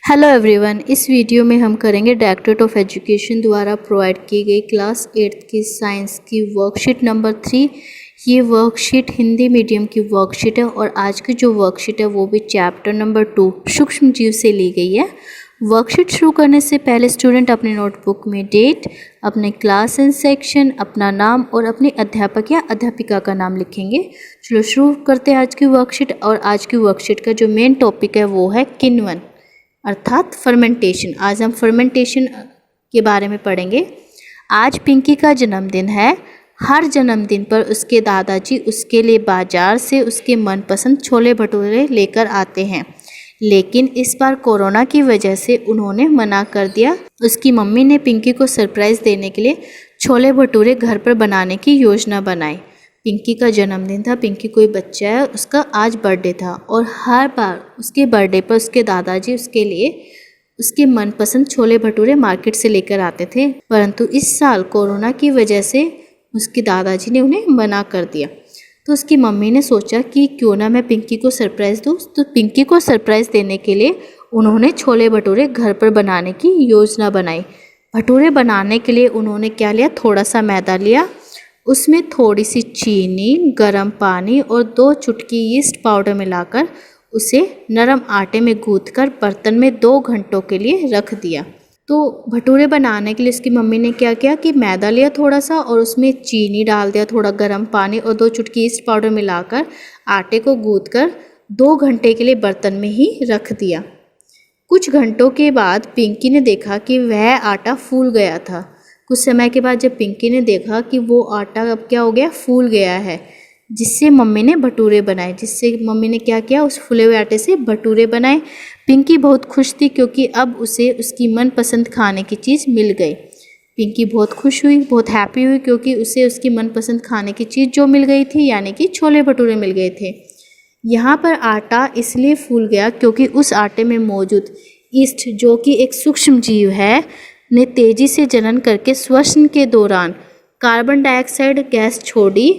Hello everyone, इस video में हम करेंगे डायरेक्टरेट ऑफ एजुकेशन द्वारा प्रोवाइड की गई क्लास 8th की साइंस की वर्कशीट नंबर 3। ये वर्कशीट हिंदी मीडियम की वर्कशीट है और आज की जो वर्कशीट है वो भी चैप्टर नंबर 2 सूक्ष्म जीव से ली गई है। वर्कशीट शुरू करने से पहले स्टूडेंट अपने नोटबुक में डेट, अपने क्लास एंड सेक्शन, अपना नाम और अपने अध्यापक या अध्यापिका का नाम लिखेंगे। चलो शुरू करते हैं आज की वर्कशीट। और आज की वर्कशीट का जो मेन टॉपिक है वो है किण्वन अर्थात फर्मेंटेशन। आज हम फर्मेंटेशन के बारे में पढ़ेंगे। आज पिंकी का जन्मदिन है। हर जन्मदिन पर उसके दादाजी उसके लिए बाजार से उसके मनपसंद छोले भटूरे लेकर आते हैं, लेकिन इस बार कोरोना की वजह से उन्होंने मना कर दिया। उसकी मम्मी ने पिंकी को सरप्राइज़ देने के लिए छोले भटूरे घर पर बनाने की योजना बनाई। पिंकी का जन्मदिन था, पिंकी कोई बच्चा है, उसका आज बर्थडे था और हर बार उसके बर्थडे पर उसके दादाजी उसके लिए उसके मनपसंद छोले भटूरे मार्केट से लेकर आते थे, परंतु इस साल कोरोना की वजह से उसके दादाजी ने उन्हें मना कर दिया। तो उसकी मम्मी ने सोचा कि क्यों ना मैं पिंकी को सरप्राइज़ दूँ। तो पिंकी को सरप्राइज़ देने के लिए उन्होंने छोले भटूरे घर पर बनाने की योजना बनाई। भटूरे बनाने के लिए उन्होंने क्या लिया, थोड़ा सा मैदा लिया, उसमें थोड़ी सी चीनी, गर्म पानी और 2 चुटकी यीस्ट पाउडर मिलाकर उसे नरम आटे में गूंथकर बर्तन में 2 घंटों के लिए रख दिया। तो भटूरे बनाने के लिए उसकी मम्मी ने क्या किया कि मैदा लिया थोड़ा सा और उसमें चीनी डाल दिया, थोड़ा गर्म पानी और 2 चुटकी यीस्ट पाउडर मिलाकर आटे को गूंथकर 2 घंटे के लिए बर्तन में ही रख दिया। कुछ घंटों के बाद पिंकी ने देखा कि वह आटा फूल गया था। कुछ समय के बाद जब पिंकी ने देखा कि वो आटा अब क्या हो गया, फूल गया है, जिससे मम्मी ने भटूरे बनाए। जिससे मम्मी ने क्या किया, उस फूले हुए आटे से भटूरे बनाए। पिंकी बहुत खुश थी क्योंकि अब उसे उसकी मनपसंद खाने की चीज़ मिल गई। पिंकी बहुत खुश हुई, बहुत हैप्पी हुई क्योंकि उसे उसकी मनपसंद खाने की चीज़ जो मिल गई थी, यानी कि छोले भटूरे मिल गए थे। यहाँ पर आटा इसलिए फूल गया क्योंकि उस आटे में मौजूद ईस्ट, जो कि एक सूक्ष्म जीव है, ने तेजी से जनन करके श्वसन के दौरान कार्बन डाइऑक्साइड गैस छोड़ी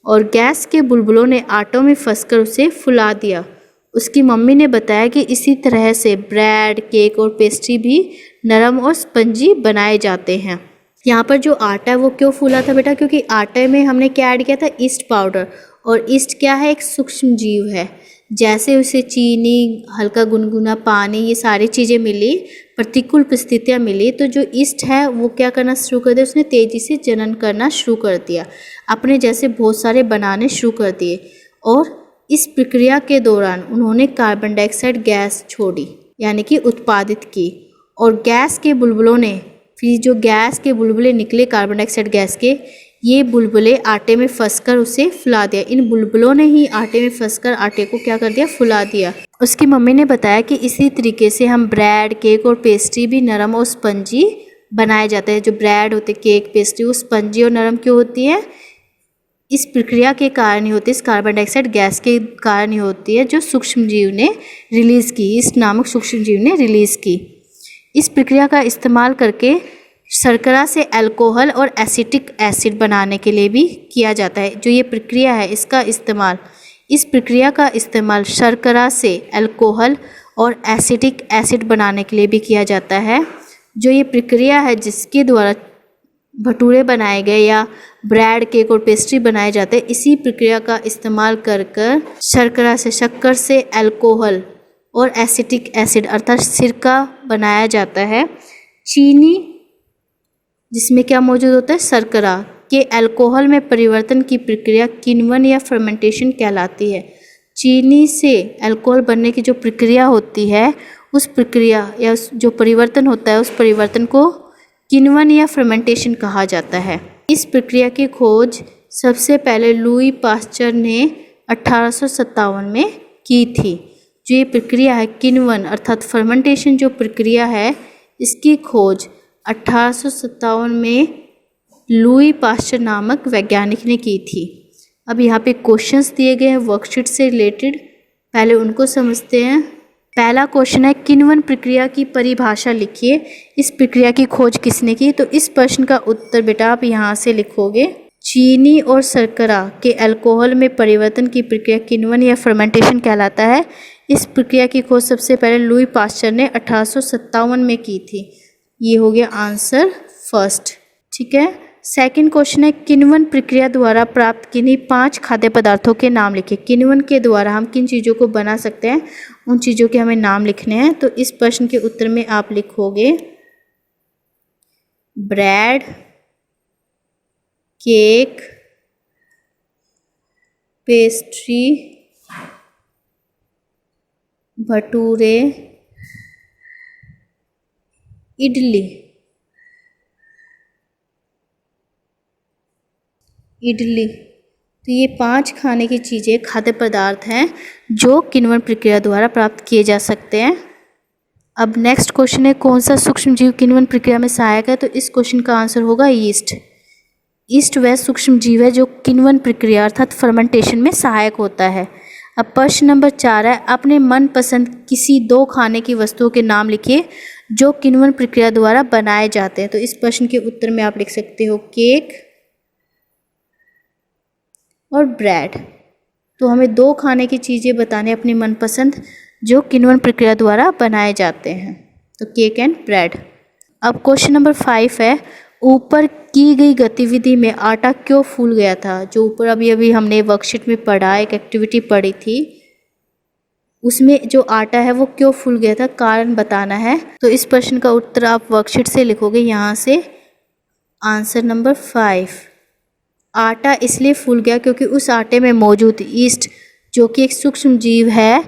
और गैस के बुलबुलों ने आटों में फंसकर उसे फुला दिया। उसकी मम्मी ने बताया कि इसी तरह से ब्रेड, केक और पेस्ट्री भी नरम और स्पंजी बनाए जाते हैं। यहाँ पर जो आटा है वो क्यों फूला था बेटा, क्योंकि आटे में हमने क्या ऐड किया था, ईस्ट पाउडर। और ईस्ट क्या है, एक सूक्ष्म जीव है। जैसे उसे चीनी, हल्का गुनगुना पानी, ये सारी चीज़ें मिली, प्रतिकूल परिस्थितियाँ मिली, तो जो ईस्ट है वो क्या करना शुरू कर दिया, उसने तेज़ी से जनन करना शुरू कर दिया, अपने जैसे बहुत सारे बनाने शुरू कर दिए। और इस प्रक्रिया के दौरान उन्होंने कार्बन डाइऑक्साइड गैस छोड़ी, यानी कि उत्पादित की, और गैस के बुलबुलों ने, फिर जो गैस के बुलबुले निकले कार्बन डाइऑक्साइड गैस के, ये बुलबुले आटे में फंसकर उसे फुला दिया। इन बुलबुलों ने ही आटे में फंसकर आटे को क्या कर दिया, फुला दिया। उसकी मम्मी ने बताया कि इसी तरीके से हम ब्रेड, केक और पेस्ट्री भी नरम और स्पंजी बनाए जाते हैं। जो ब्रेड होते, केक, पेस्ट्री, वो स्पंजी और नरम क्यों होती है, इस प्रक्रिया के कारण ही होती है, इस कार्बन डाइऑक्साइड गैस के कारण ही होती है, जो सूक्ष्म जीव ने रिलीज़ की, इस नामक सूक्ष्म जीव ने रिलीज़ की। इस प्रक्रिया का इस्तेमाल करके शर्करा से अल्कोहल और एसिटिक एसिड बनाने के लिए भी किया जाता है। जो ये प्रक्रिया है, इस प्रक्रिया का इस्तेमाल शर्करा से अल्कोहल और एसिटिक एसिड बनाने के लिए भी किया जाता है। जो ये प्रक्रिया है जिसके द्वारा भटूरे बनाए गए या ब्रेड, केक और पेस्ट्री बनाए जाते हैं, इसी प्रक्रिया का इस्तेमाल कर शर्करा से, शक्कर से अल्कोहल और एसिटिक एसिड अर्थात सिरका बनाया जाता है। चीनी, जिसमें क्या मौजूद होता है, शर्करा के अल्कोहल में परिवर्तन की प्रक्रिया किण्वन या फर्मेंटेशन कहलाती है। चीनी से अल्कोहल बनने की जो प्रक्रिया होती है, उस प्रक्रिया या जो परिवर्तन होता है, उस परिवर्तन को किण्वन या फर्मेंटेशन कहा जाता है। इस प्रक्रिया की खोज सबसे पहले लुई पास्चर ने 1857 में की थी। जो ये प्रक्रिया है किण्वन अर्थात फर्मेंटेशन, जो प्रक्रिया है, इसकी खोज 1857 में लुई पास्चर नामक वैज्ञानिक ने की थी। अब यहाँ पे क्वेश्चंस दिए गए हैं वर्कशीट से रिलेटेड, पहले उनको समझते हैं। पहला क्वेश्चन है, किण्वन प्रक्रिया की परिभाषा लिखिए। इस प्रक्रिया की खोज किसने की? तो इस प्रश्न का उत्तर बेटा आप यहाँ से लिखोगे, चीनी और शर्करा के अल्कोहल में परिवर्तन की प्रक्रिया किण्वन या फर्मेंटेशन कहलाता है। इस प्रक्रिया की खोज सबसे पहले लुई पास्चर ने 1857 में की थी। ये हो गया आंसर फर्स्ट। ठीक है, सेकंड क्वेश्चन है किण्वन प्रक्रिया द्वारा प्राप्त किन्हीं 5 खाद्य पदार्थों के नाम लिखिए। किण्वन के द्वारा हम किन चीज़ों को बना सकते हैं, उन चीज़ों के हमें नाम लिखने हैं। तो इस प्रश्न के उत्तर में आप लिखोगे bread, cake, pastry, bhature, idli. तो ये 5 खाने की चीज़ें, खाद्य पदार्थ हैं जो किण्वन प्रक्रिया द्वारा प्राप्त किए जा सकते हैं। अब नेक्स्ट क्वेश्चन है कौन सा सूक्ष्म जीव किण्वन प्रक्रिया में सहायक है। तो इस क्वेश्चन का आंसर होगा यीस्ट। यीस्ट वह सूक्ष्म जीव है जो किण्वन प्रक्रिया अर्थात फर्मेंटेशन में सहायक होता है। अब प्रश्न नंबर 4 है अपने मनपसंद किसी 2 खाने की वस्तुओं के नाम लिखिए जो किण्वन प्रक्रिया द्वारा बनाए जाते हैं। तो इस प्रश्न के उत्तर में आप लिख सकते हो केक और ब्रेड। तो हमें 2 खाने की चीज़ें बताने अपनी मनपसंद जो किण्वन प्रक्रिया द्वारा बनाए जाते हैं। तो केक एंड ब्रेड। अब क्वेश्चन नंबर 5 है ऊपर की गई गतिविधि में आटा क्यों फूल गया था। जो ऊपर अभी हमने वर्कशीट में पढ़ा, एक एक्टिविटी पढ़ी थी, उसमें जो आटा है वो क्यों फूल गया था, कारण बताना है। तो इस प्रश्न का उत्तर आप वर्कशीट से लिखोगे। यहाँ से आंसर नंबर 5, आटा इसलिए फूल गया क्योंकि उस आटे में मौजूद यीस्ट जो कि एक सूक्ष्म जीव है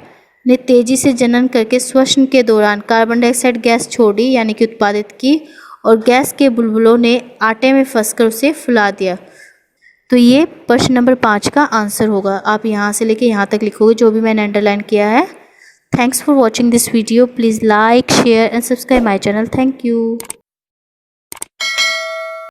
ने तेजी से जनन करके श्वसन के दौरान कार्बन डाइऑक्साइड गैस छोड़ी यानी कि उत्पादित की और गैस के बुलबुलों ने आटे में फंसकर उसे फुला दिया। तो ये प्रश्न नंबर 5 का आंसर होगा। आप यहाँ से लेके यहाँ तक लिखोगे जो भी मैंने अंडरलाइन किया है। Thanks for watching this video. Please like, share and subscribe my channel. Thank you.